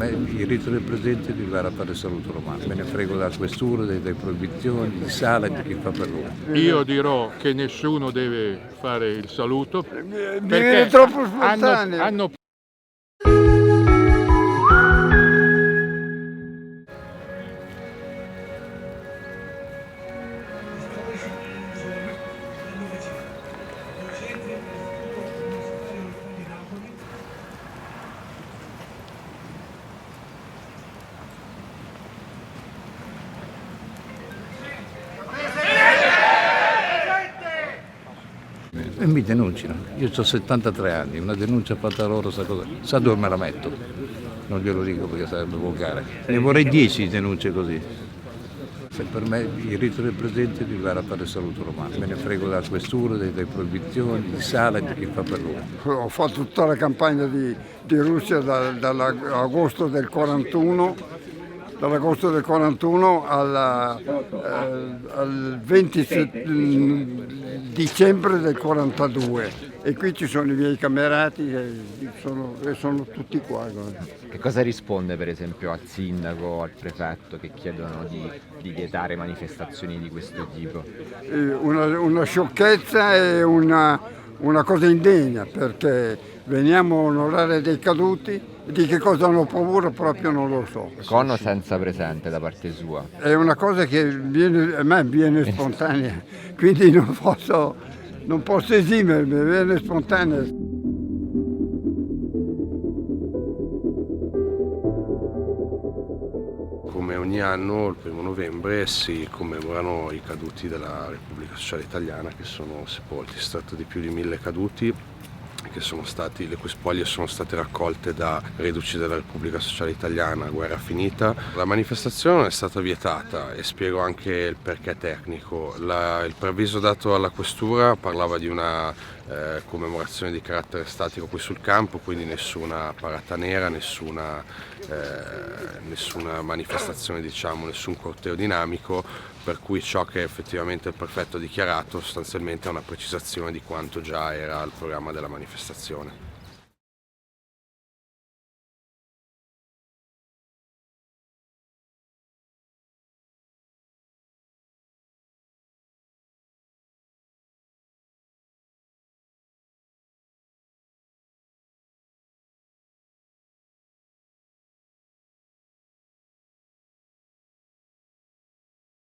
me il rito del presidente deve arrivare a fare il saluto romano. Me ne frego della questura, delle proibizioni, di sala, di chi fa per lui. Io dirò che nessuno deve fare il saluto Viene troppo spontaneo. hanno E mi denunciano. Io ho 73 anni, una denuncia fatta loro, sa dove me la metto? Non glielo dico perché sarebbe volgare. Ne vorrei 10 denunce così. Se per me il rito del presidente deve arrivare a fare il saluto romano. Me ne frego della questura, delle proibizioni, di sala, di chi fa per lui. Ho fatto tutta la campagna di Russia dall'agosto del 41. Dall'agosto del 41 al 20 dicembre del 42 e qui ci sono i miei camerati e sono tutti qua. Che cosa risponde per esempio al sindaco, al prefetto che chiedono di vietare manifestazioni di questo tipo? Una sciocchezza e una cosa indegna, perché veniamo a onorare dei caduti. Di che cosa hanno paura proprio non lo so. Con o senza presente da parte sua? È una cosa che a me viene spontanea, quindi non posso esimermi, viene spontanea. Come ogni anno, il 1° novembre si commemorano i caduti della Repubblica Sociale Italiana che sono sepolti. Si tratta di più di 1000 caduti che sono stati, le cui spoglie sono state raccolte da reduci della Repubblica Sociale Italiana, guerra finita. La manifestazione è stata vietata e spiego anche il perché tecnico. Il preavviso dato alla questura parlava di una commemorazione di carattere statico qui sul campo, quindi nessuna parata nera, nessuna manifestazione, diciamo, nessun corteo dinamico, per cui ciò che effettivamente il prefetto ha dichiarato sostanzialmente è una precisazione di quanto già era il programma della manifestazione.